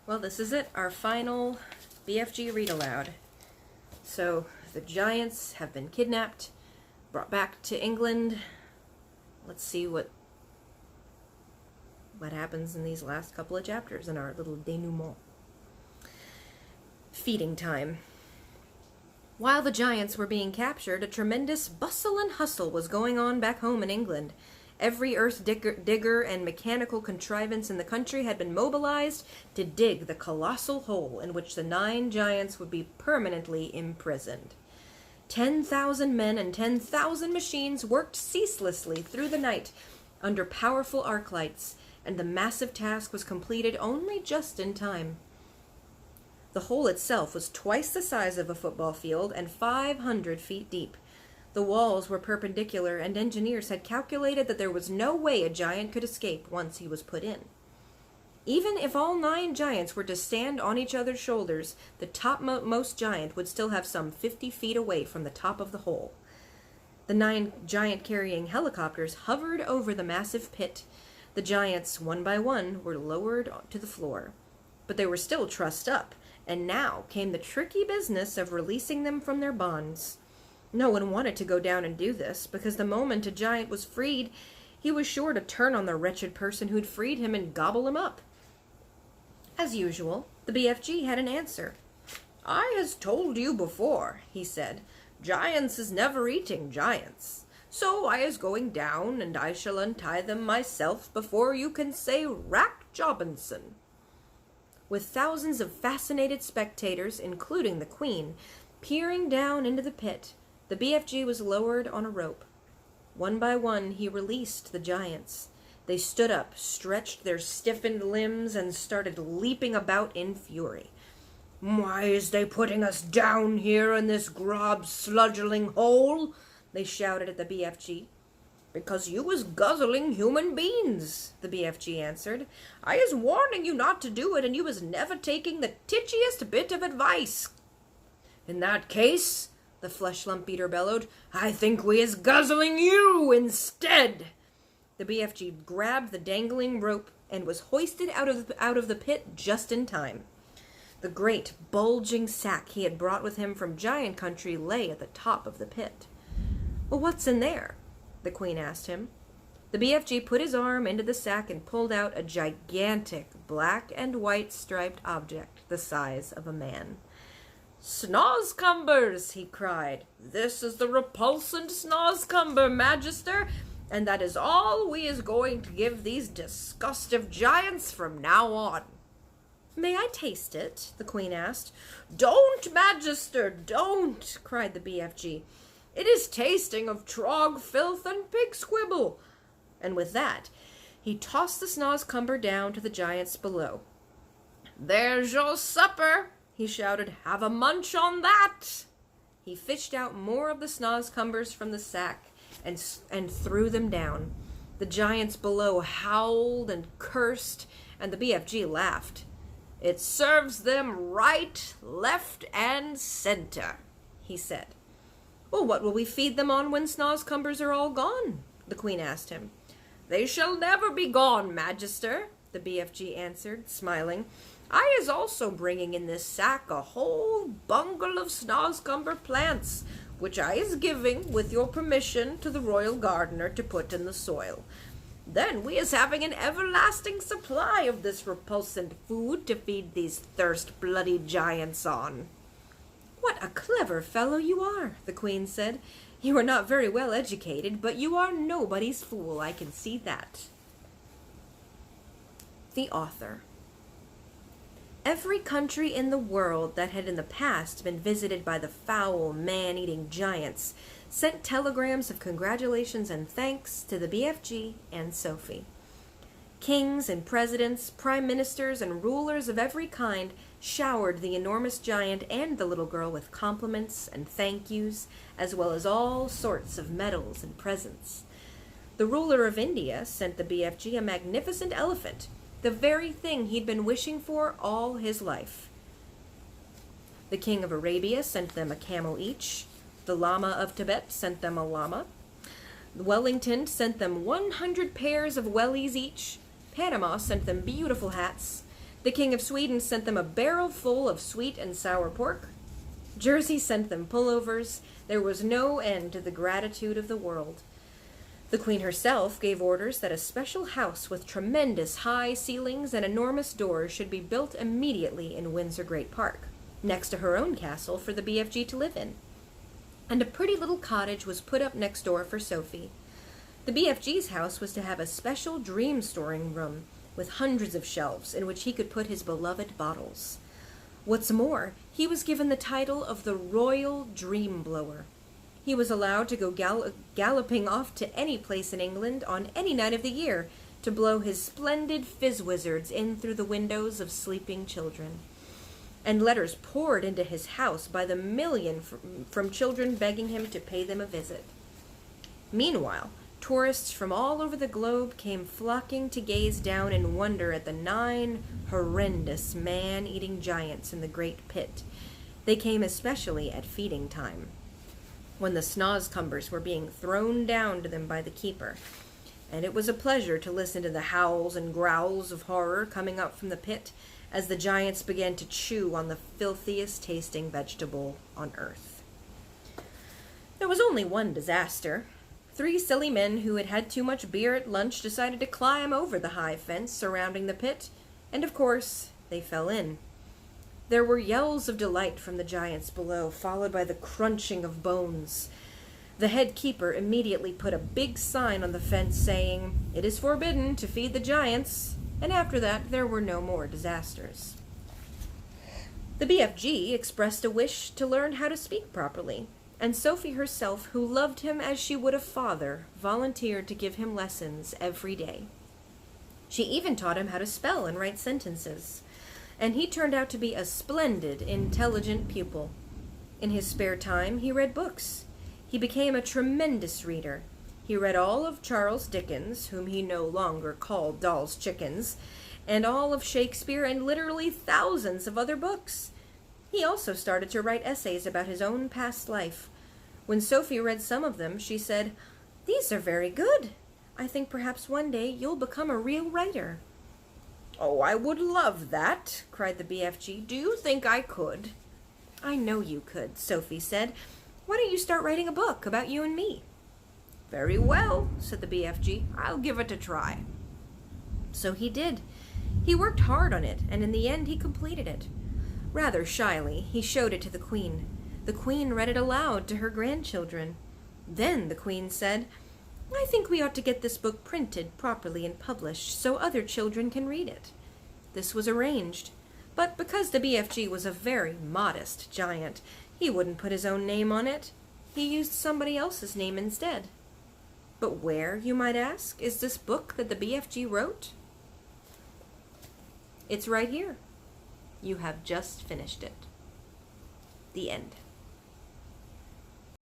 Well, this is it, our final BFG read aloud. So, the giants have been kidnapped, brought back to England. Let's see what happens in these last couple of chapters in our little denouement. Feeding time. While the giants were being captured, a tremendous bustle and hustle was going on back home in England. Every earth digger and mechanical contrivance in the country had been mobilized to dig the colossal hole in which the 9 giants would be permanently imprisoned. 10,000 men and 10,000 machines worked ceaselessly through the night under powerful arc lights, and the massive task was completed only just in time. The hole itself was twice the size of a football field and 500 feet deep. The walls were perpendicular, and engineers had calculated that there was no way a giant could escape once he was put in. Even if all 9 giants were to stand on each other's shoulders, the topmost giant would still have some 50 feet away from the top of the hole. The 9 giant-carrying helicopters hovered over the massive pit. The giants, one by one, were lowered to the floor. But they were still trussed up, and now came the tricky business of releasing them from their bonds. No one wanted to go down and do this, because the moment a giant was freed, he was sure to turn on the wretched person who'd freed him and gobble him up. As usual, the BFG had an answer. "I has told you before," he said, "giants is never eating giants. So I is going down, and I shall untie them myself before you can say Rack Jobinson." With thousands of fascinated spectators, including the Queen, peering down into the pit, the BFG was lowered on a rope. One by one, he released the giants. They stood up, stretched their stiffened limbs, and started leaping about in fury. "Why is they putting us down here in this grob sludgling hole?" they shouted at the BFG. "Because you was guzzling human beings," the BFG answered. "I is warning you not to do it, and you was never taking the titchiest bit of advice." "In that case," the flesh lump eater bellowed, "I think we is guzzling you instead." The BFG grabbed the dangling rope and was hoisted out of the pit just in time. The great, bulging sack he had brought with him from Giant Country lay at the top of the pit. "Well, what's in there?" the Queen asked him. The BFG put his arm into the sack and pulled out a gigantic black and white striped object the size of a man. "Snozcumbers!" he cried. "This is the repulsant Snozcumber, Magister, and that is all we is going to give these disgustive giants from now on." "May I taste it?" the Queen asked. "Don't, Magister, don't!" cried the BFG. "It is tasting of trog, filth, and pig squibble." And with that, he tossed the Snozcumber down to the giants below. "There's your supper!" he shouted. "Have a munch on that!" He fished out more of the Snozcumbers from the sack and threw them down. The giants below howled and cursed, and the BFG laughed. "It serves them right, left, and center," he said. "Well, what will we feed them on when Snozcumbers are all gone?" the Queen asked him. "They shall never be gone, Magister," the BFG answered, smiling. "I is also bringing in this sack a whole bungle of Snozcumber plants, which I is giving, with your permission, to the royal gardener to put in the soil. Then we is having an everlasting supply of this repulsant food to feed these thirst-bloody giants on." "What a clever fellow you are," the Queen said. "You are not very well educated, but you are nobody's fool, I can see that." The author. Every country in the world that had in the past been visited by the foul, man-eating giants sent telegrams of congratulations and thanks to the BFG and Sophie. Kings and presidents, prime ministers, and rulers of every kind showered the enormous giant and the little girl with compliments and thank yous, as well as all sorts of medals and presents. The ruler of India sent the BFG a magnificent elephant, the very thing he'd been wishing for all his life. The king of Arabia sent them a camel each. The Lama of Tibet sent them a llama. Wellington sent them 100 pairs of wellies each. Panama sent them beautiful hats. The King of Sweden sent them a barrel full of sweet and sour pork. Jersey sent them pullovers. There was no end to the gratitude of the world. The Queen herself gave orders that a special house with tremendous high ceilings and enormous doors should be built immediately in Windsor Great Park, next to her own castle for the BFG to live in. And a pretty little cottage was put up next door for Sophie. The BFG's house was to have a special dream storing room with hundreds of shelves in which he could put his beloved bottles. What's more, he was given the title of the Royal Dream Blower. He was allowed to go galloping off to any place in England on any night of the year to blow his splendid fizz wizards in through the windows of sleeping children. And letters poured into his house by the million from children begging him to pay them a visit. Meanwhile, tourists from all over the globe came flocking to gaze down in wonder at the 9 horrendous man-eating giants in the great pit. They came especially at feeding time, when the snozcumbers were being thrown down to them by the keeper, and it was a pleasure to listen to the howls and growls of horror coming up from the pit as the giants began to chew on the filthiest tasting vegetable on earth. There was only one disaster. 3 silly men who had had too much beer at lunch decided to climb over the high fence surrounding the pit, and of course, they fell in. There were yells of delight from the giants below, followed by the crunching of bones. The head keeper immediately put a big sign on the fence saying, "It is forbidden to feed the giants," and after that there were no more disasters. The BFG expressed a wish to learn how to speak properly, and Sophie herself, who loved him as she would a father, volunteered to give him lessons every day. She even taught him how to spell and write sentences, and he turned out to be a splendid, intelligent pupil. In his spare time, he read books. He became a tremendous reader. He read all of Charles Dickens, whom he no longer called Doll's Chickens, and all of Shakespeare, and literally thousands of other books. He also started to write essays about his own past life. When Sophie read some of them, she said, "These are very good. I think perhaps one day you'll become a real writer." "Oh, I would love that," cried the BFG. "Do you think I could?" "I know you could," Sophie said. "Why don't you start writing a book about you and me?" "Very well," said the BFG. "I'll give it a try." So he did. He worked hard on it, and in the end he completed it. Rather shyly, he showed it to the Queen. The Queen read it aloud to her grandchildren. Then the Queen said, "I think we ought to get this book printed properly and published so other children can read it." This was arranged, but because the BFG was a very modest giant, he wouldn't put his own name on it. He used somebody else's name instead. But where, you might ask, is this book that the BFG wrote? It's right here. You have just finished it. The end.